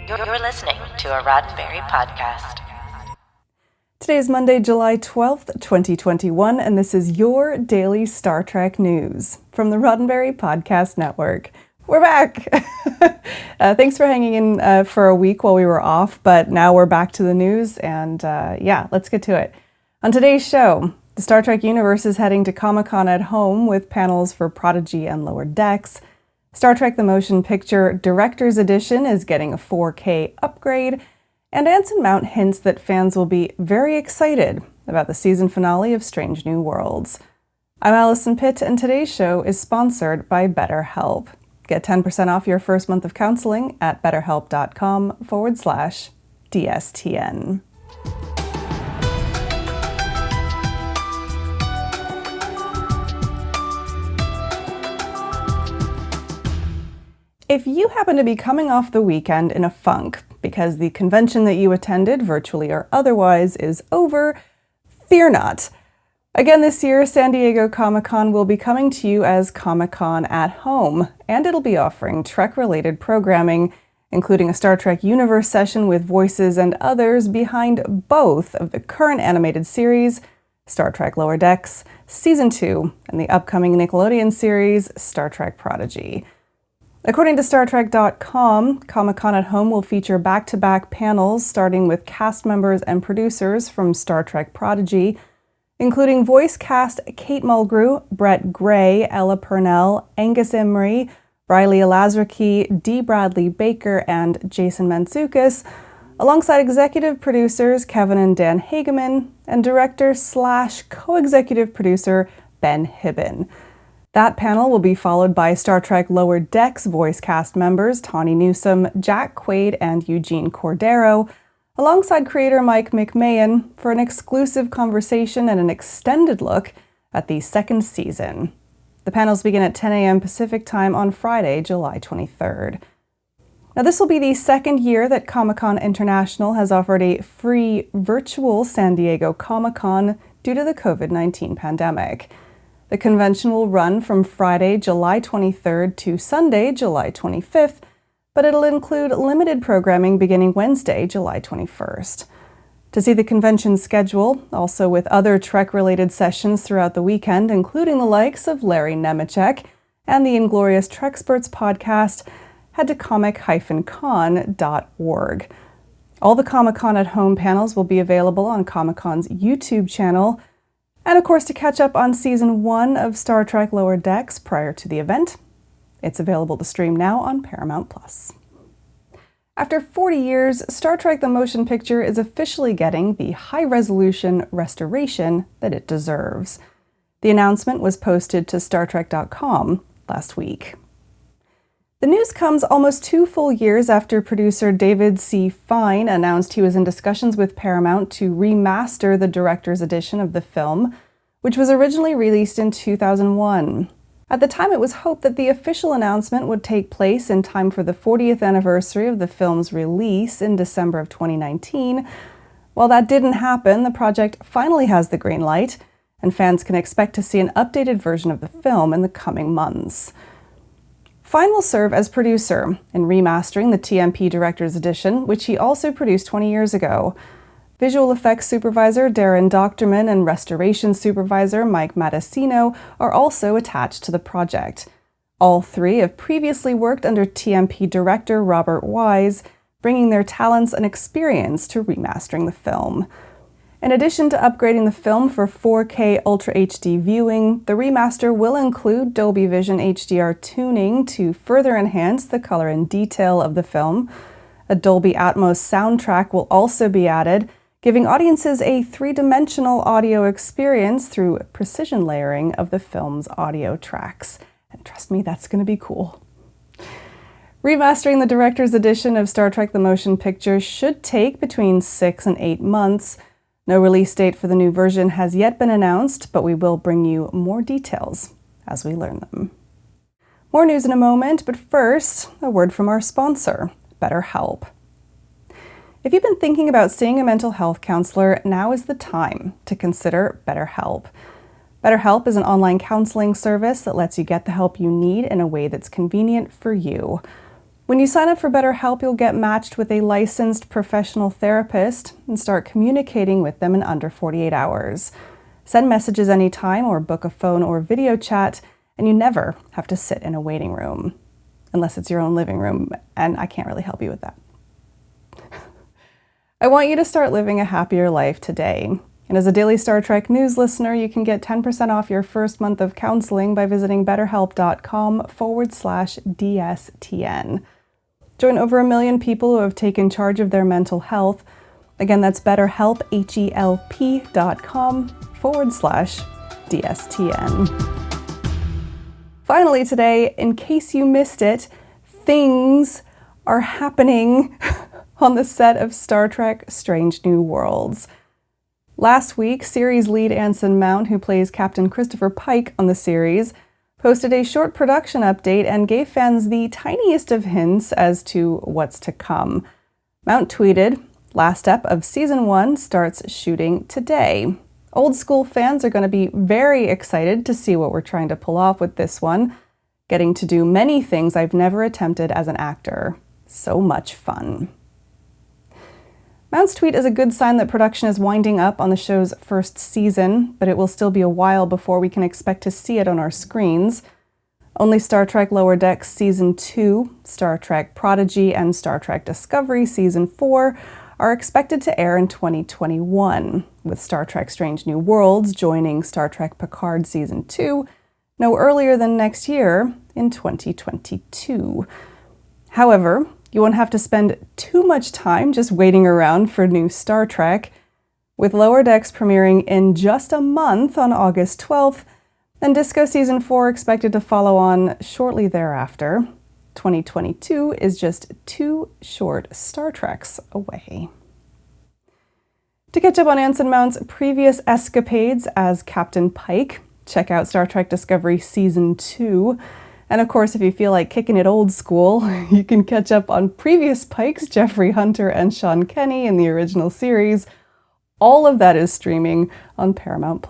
You're listening to a Roddenberry podcast. Today is Monday, July 12th, 2021, and this is your daily Star Trek news from the Roddenberry Podcast Network. We're back! Thanks for hanging in for a week while we were off, but now we're back to the news, and let's get to it. On today's show, the Star Trek universe is heading to Comic-Con at home with panels for Prodigy and Lower Decks. Star Trek the Motion Picture Director's Edition is getting a 4K upgrade, and Anson Mount hints that fans will be very excited about the season finale of Strange New Worlds. I'm Alison Pitt, and today's show is sponsored by BetterHelp. Get 10% off your first month of counseling at betterhelp.com/DSTN. If you happen to be coming off the weekend in a funk because the convention that you attended, virtually or otherwise, is over, fear not. Again this year, San Diego Comic-Con will be coming to you as Comic-Con at Home, and it'll be offering Trek-related programming, including a Star Trek Universe session with voices and others behind both of the current animated series, Star Trek Lower Decks, Season 2, and the upcoming Nickelodeon series, Star Trek Prodigy. According to StarTrek.com, Comic-Con at Home will feature back-to-back panels starting with cast members and producers from Star Trek Prodigy, including voice cast Kate Mulgrew, Brett Gray, Ella Purnell, Angus Imrie, Riley Elazraki, D. Bradley Baker, and Jason Mantzoukas, alongside executive producers Kevin and Dan Hageman and director/co-executive producer Ben Hibben. That panel will be followed by Star Trek Lower Decks voice cast members Tawny Newsome, Jack Quaid, and Eugene Cordero, alongside creator Mike McMahon for an exclusive conversation and an extended look at the second season. The panels begin at 10 a.m. Pacific Time on Friday, July 23rd. Now, this will be the second year that Comic-Con International has offered a free virtual San Diego Comic-Con due to the COVID-19 pandemic. The convention will run from Friday, July 23rd to Sunday, July 25th, but it'll include limited programming beginning Wednesday, July 21st. To see the convention schedule, also with other Trek-related sessions throughout the weekend, including the likes of Larry Nemeczek and the Inglorious Treksperts podcast, head to comic-con.org. All the Comic-Con at Home panels will be available on Comic-Con's YouTube channel. And of course, to catch up on Season 1 of Star Trek Lower Decks prior to the event, it's available to stream now on Paramount+. After 40 years, Star Trek the Motion Picture is officially getting the high-resolution restoration that it deserves. The announcement was posted to StarTrek.com last week. The news comes almost 2 full years after producer David C. Fine announced he was in discussions with Paramount to remaster the director's edition of the film, which was originally released in 2001. At the time, it was hoped that the official announcement would take place in time for the 40th anniversary of the film's release in December of 2019. While that didn't happen, the project finally has the green light, and fans can expect to see an updated version of the film in the coming months. Fine will serve as producer in remastering the TMP Director's Edition, which he also produced 20 years ago. Visual effects supervisor Darren Doctorman and restoration supervisor Mike Matessino are also attached to the project. All three have previously worked under TMP director Robert Wise, bringing their talents and experience to remastering the film. In addition to upgrading the film for 4K Ultra HD viewing, the remaster will include Dolby Vision HDR tuning to further enhance the color and detail of the film. A Dolby Atmos soundtrack will also be added, giving audiences a three-dimensional audio experience through precision layering of the film's audio tracks. And trust me, that's going to be cool. Remastering the director's edition of Star Trek the Motion Picture should take between 6 and 8 months. No release date for the new version has yet been announced, but we will bring you more details as we learn them. More news in a moment, but first, a word from our sponsor, BetterHelp. If you've been thinking about seeing a mental health counselor, now is the time to consider BetterHelp. BetterHelp is an online counseling service that lets you get the help you need in a way that's convenient for you. When you sign up for BetterHelp, you'll get matched with a licensed professional therapist and start communicating with them in under 48 hours. Send messages anytime or book a phone or video chat, and you never have to sit in a waiting room. Unless it's your own living room, and I can't really help you with that. I want you to start living a happier life today. And as a daily Star Trek news listener, you can get 10% off your first month of counseling by visiting betterhelp.com/DSTN. Join over 1 million people who have taken charge of their mental health. Again, that's betterhelp, HELP.com/DSTN. Finally today, in case you missed it, things are happening on the set of Star Trek Strange New Worlds. Last week, series lead Anson Mount, who plays Captain Christopher Pike on the series, posted a short production update and gave fans the tiniest of hints as to what's to come. Mount tweeted, "Last ep of Season 1 starts shooting today. Old school fans are going to be very excited to see what we're trying to pull off with this one. Getting to do many things I've never attempted as an actor. So much fun." Mount's tweet is a good sign that production is winding up on the show's first season, but it will still be a while before we can expect to see it on our screens. Only Star Trek Lower Decks Season 2, Star Trek Prodigy, and Star Trek Discovery Season 4 are expected to air in 2021, with Star Trek Strange New Worlds joining Star Trek Picard Season 2 no earlier than next year in 2022. However, you won't have to spend too much time just waiting around for new Star Trek, with Lower Decks premiering in just a month on August 12th, and Disco Season 4 expected to follow on shortly thereafter. 2022 is just 2 short Star Treks away. To catch up on Anson Mount's previous escapades as Captain Pike, check out Star Trek Discovery Season 2. And of course, if you feel like kicking it old school, you can catch up on previous Pikes, Jeffrey Hunter and Sean Kenny in the original series. All of that is streaming on Paramount+.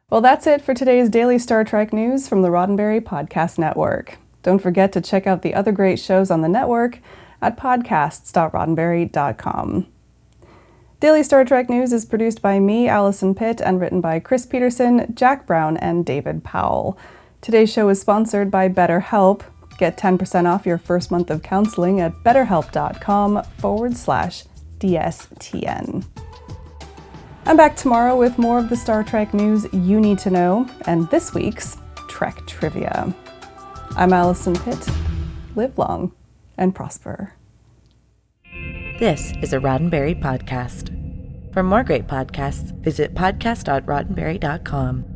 Well, that's it for today's daily Star Trek news from the Roddenberry Podcast Network. Don't forget to check out the other great shows on the network at podcasts.roddenberry.com. Daily Star Trek News is produced by me, Alison Pitt, and written by Chris Peterson, Jack Brown, and David Powell. Today's show is sponsored by BetterHelp. Get 10% off your first month of counseling at betterhelp.com/DSTN. I'm back tomorrow with more of the Star Trek news you need to know and this week's Trek Trivia. I'm Alison Pitt. Live long and prosper. This is a Roddenberry podcast. For more great podcasts, visit podcast.roddenberry.com.